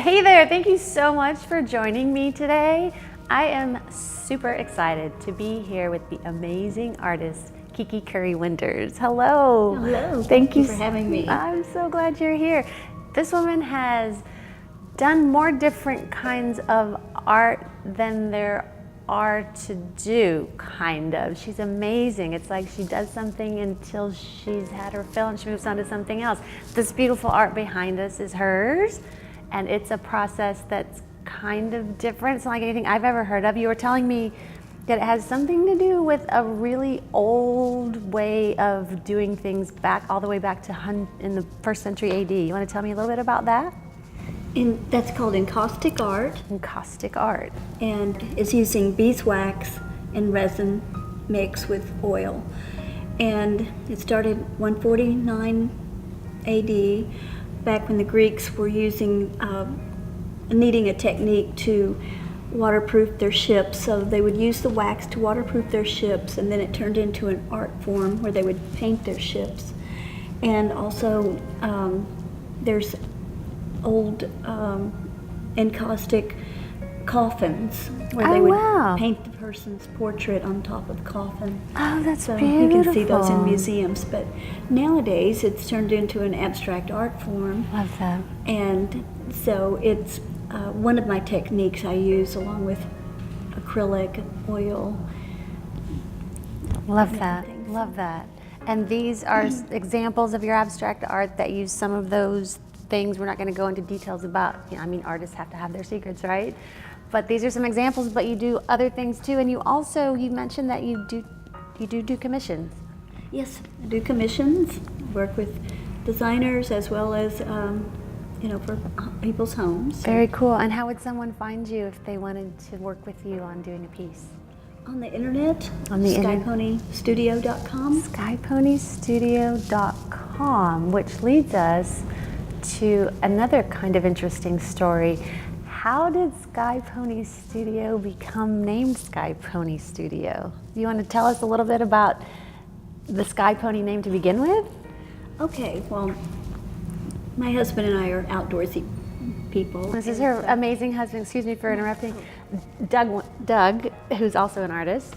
Hey there, thank you so much for joining me today. I am super excited to be here with the amazing artist, Kiki Winters. Hello. Hello. Thank you for having me. I'm so glad you're here. This woman has done more different kinds of art than there are to do, kind of. She's amazing. It's like she does something until she's had her fill and she moves on to something else. This beautiful art behind us is hers, and it's a process that's kind of different. It's not like anything I've ever heard of. You were telling me that it has something to do with a really old way of doing things all the way back to in the 1st century AD. You want to tell me a little bit about that? That's called encaustic art. Encaustic art. And it's using beeswax and resin mixed with oil. And it started 149 AD, back when the Greeks were needing a technique to waterproof their ships. So they would use the wax to waterproof their ships, and then it turned into an art form where they would paint their ships. And also there's old encaustic coffins where they would paint the person's portrait on top of the coffin. Oh, that's so beautiful. You can see those in museums. But nowadays it's turned into an abstract art form. Love that. And so it's one of my techniques I use along with acrylic, oil. Love that. Love that. And these are examples of your abstract art that use some of those things we're not going to go into details about. You know, I mean, artists have to have their secrets, right? But these are some examples, but you do other things too. And you mentioned that you do commissions. Yes, I do commissions, work with designers as well as, for people's homes. Very cool. And how would someone find you if they wanted to work with you on doing a piece? On the internet, skyponystudio.com. Skyponystudio.com, which leads us to another kind of interesting story. How did Sky Pony Studio become named Sky Pony Studio? You want to tell us a little bit about the Sky Pony name to begin with? Okay, well, my husband and I are outdoorsy people. This is her amazing husband, excuse me for interrupting, Doug, who's also an artist.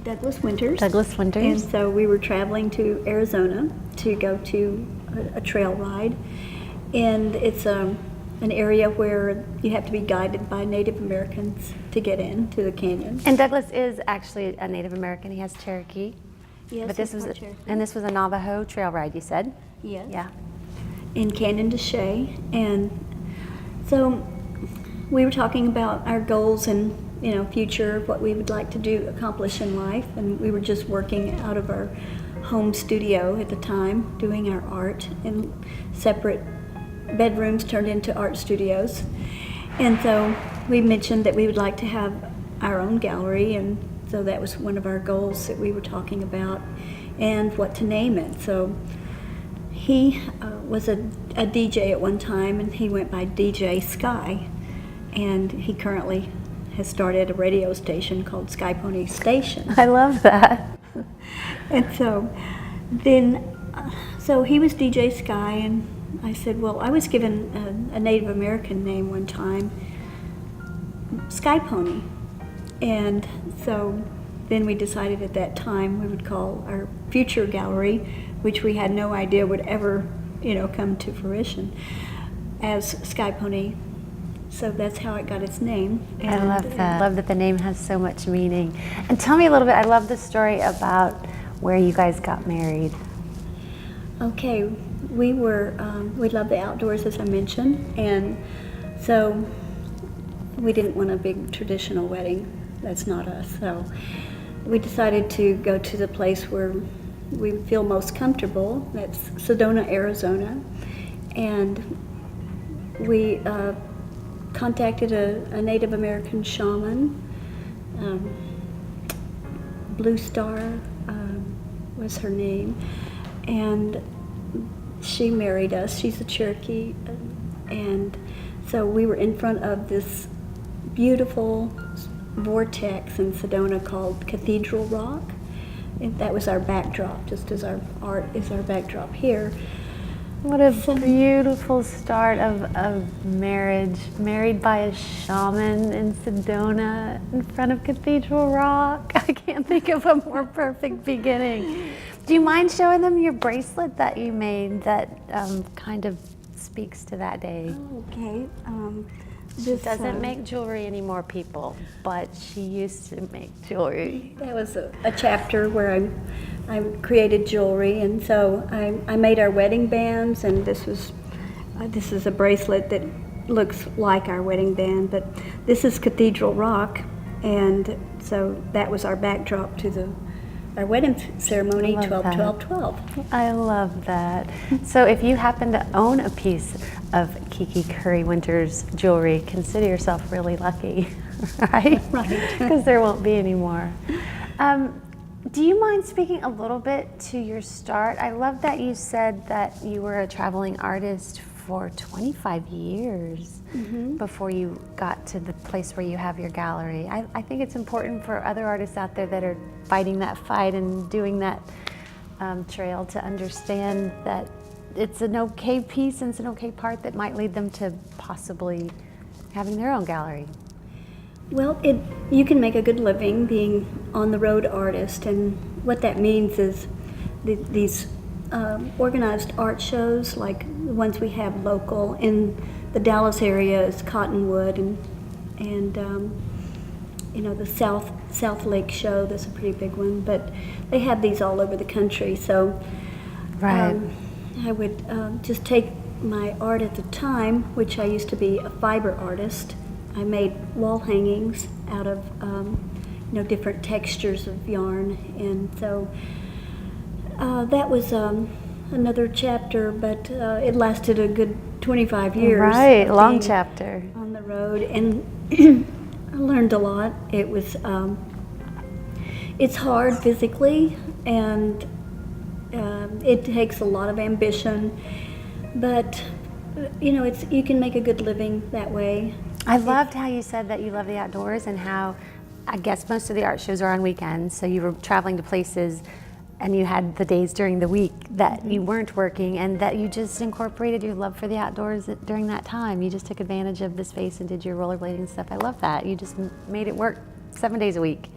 Douglas Winters. Douglas Winters. And so we were traveling to Arizona to go to a trail ride. And it's an area where you have to be guided by Native Americans to get into the canyon. And Douglas is actually a Native American. He has Cherokee. Yes, but this was a Navajo trail ride, you said? Yes. Yeah. In Canyon de Chelly. And so we were talking about our goals and future, what we would like to accomplish in life. And we were just working out of our home studio at the time, doing our art in separate bedrooms turned into art studios. And so we mentioned that we would like to have our own gallery, and so that was one of our goals that we were talking about, and what to name it. So he was a DJ at one time, and he went by DJ Sky, and he currently has started a radio station called Sky Pony Station. I love that. And so then, so he was DJ Sky, and I said, well, I was given a Native American name one time, Sky Pony. And so then we decided at that time we would call our future gallery, which we had no idea would ever, come to fruition, as Sky Pony. So that's how it got its name. And I love that. I love that the name has so much meaning. And tell me a little bit, I love the story about where you guys got married. Okay, we love the outdoors, as I mentioned, and so we didn't want a big traditional wedding. That's not us. So we decided to go to the place where we feel most comfortable. That's Sedona, Arizona, and we contacted a Native American shaman. Blue Star was her name, and she married us. She's a Cherokee, and so we were in front of this beautiful vortex in Sedona called Cathedral Rock. And that was our backdrop, just as our art is our backdrop here. What a beautiful start of marriage, married by a shaman in Sedona in front of Cathedral Rock. I can't think of a more perfect beginning. Do you mind showing them your bracelet that you made that kind of speaks to that day? Okay. She doesn't make jewelry anymore, people, but she used to make jewelry. That was a chapter where I created jewelry, and so I made our wedding bands, and this is a bracelet that looks like our wedding band, but this is Cathedral Rock, and so that was our backdrop to our wedding ceremony, 12-12-12. I love that. So if you happen to own a piece of Kiki Curry Winter's jewelry, consider yourself really lucky, right? Right. Because there won't be any more. Do you mind speaking a little bit to your start? I love that you said that you were a traveling artist for 25 years before you got to the place where you have your gallery. I think it's important for other artists out there that are fighting that fight and doing that trail to understand that it's an okay piece and it's an okay part that might lead them to possibly having their own gallery. Well, you can make a good living being on the road artist, and what that means is these organized art shows like the ones we have local in the Dallas area is Cottonwood and the South Lake show. That's a pretty big one, but they have these all over the country. So right. I would just take my art at the time, which I used to be a fiber artist. I made wall hangings out of different textures of yarn, and so that was another chapter, but it lasted a good 25 years. Right, long chapter. On the road, and I learned a lot. It was it's hard physically, and it takes a lot of ambition, but you can make a good living that way. I loved how you said that you love the outdoors and how I guess most of the art shows are on weekends, so you were traveling to places and you had the days during the week that you weren't working, and that you just incorporated your love for the outdoors during that time. You just took advantage of the space and did your rollerblading stuff. I love that. You just made it work 7 days a week.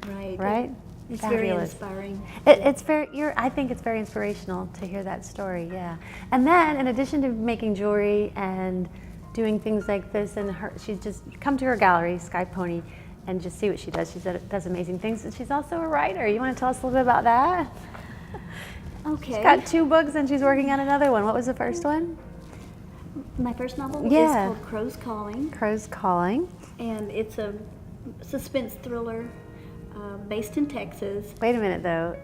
Right. Right? It's Fabulous. very inspiring. It's very. I think it's very inspirational to hear that story. Yeah. And then, in addition to making jewelry and doing things like this, and she's just come to her gallery, Sky Pony, and just see what she does. She does amazing things, and she's also a writer. You want to tell us a little bit about that? Okay. She's got 2 books, and she's working on another one. What was the first one? My first novel is called Crow's Calling. Crow's Calling. And it's a suspense thriller based in Texas. Wait a minute, though.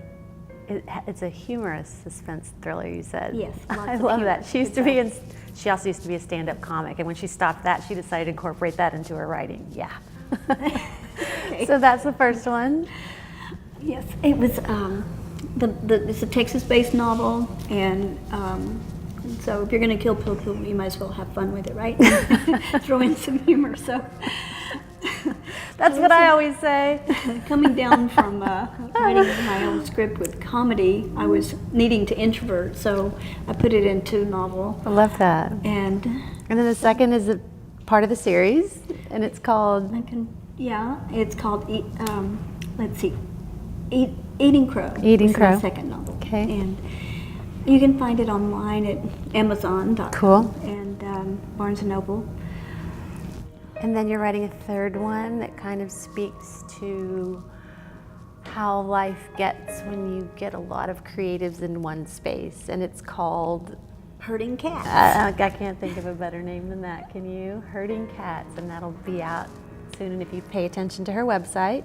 It's a humorous suspense thriller, you said. Yes, I love that. She also used to be a stand-up comic, and when she stopped that, she decided to incorporate that into her writing. Yeah. Okay. So that's the first one. Yes, it was. It's a Texas-based novel, and so if you're going to kill people, you might as well have fun with it, right? Throw in some humor. So that's what I always say. Coming down from writing my own script with comedy, I was needing to introvert, so I put it into novel. I love that. And then the second is a part of the series, and it's called. It's called. Eating Crow. Eating Crow. My second novel. Okay. And you can find it online at Amazon.com. Cool. And Barnes & Noble. And then you're writing a third one that kind of speaks to how life gets when you get a lot of creatives in one space, and it's called Herding Cats. I can't think of a better name than that, can you? Herding Cats, and that'll be out soon. And if you pay attention to her website,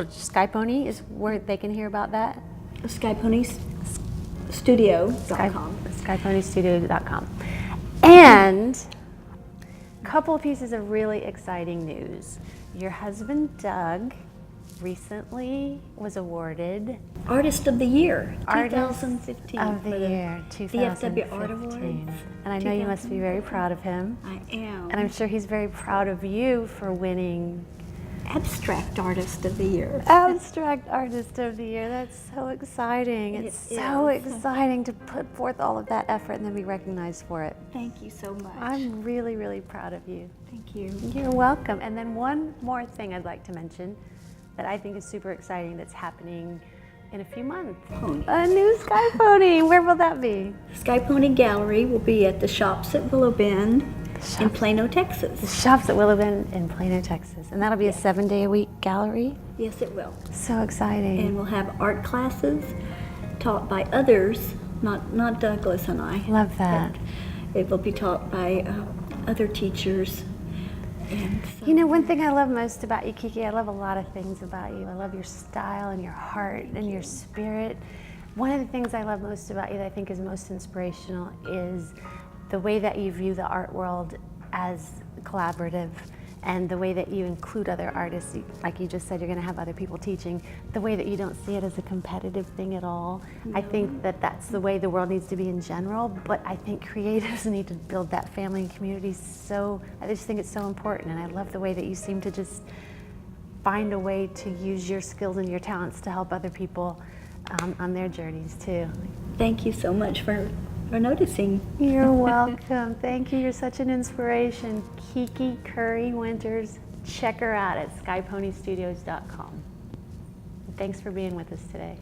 Sky Pony is where they can hear about that? SkyPonyStudio.com. SkyPonyStudio.com. And a couple of pieces of really exciting news. Your husband, Doug, recently was awarded Artist of the Year, 2015. Of the year, 2015. DFW Art Awards. And I know you must be very proud of him. I am. And I'm sure he's very proud of you for winning Abstract Artist of the Year. Abstract Artist of the Year. That's so exciting. It's so is. exciting to put forth all of that effort and then be recognized for it. Thank you so much. I'm really, really proud of you. Thank you. You're welcome. And then one more thing I'd like to mention that I think is super exciting that's happening in a few months. Pony. A new Sky Pony. Where will that be? Sky Pony Gallery will be at the Shops at Willow Bend in Plano, The Texas. Shops at Willow Bend in Plano, Texas. And that'll be a 7-day-a-week gallery. Yes, it will. So exciting. And we'll have art classes taught by others, not Douglas and I. Love that. But it will be taught by other teachers. And so, You know, one thing I love most about you, Kiki, I love a lot of things about you. I love your style and your heart and your spirit. One of the things I love most about you that I think is most inspirational is the way that you view the art world as collaborative and the way that you include other artists. Like you just said, you're going to have other people teaching. The way that you don't see it as a competitive thing at all. No. I think that that's the way the world needs to be in general, but I think creatives need to build that family and community. So I just think it's so important, and I love the way that you seem to just find a way to use your skills and your talents to help other people on their journeys too. thank you so much for noticing. You're welcome. Thank you. You're such an inspiration. Kiki Curry Winters. Check her out at skyponystudios.com. Thanks for being with us today.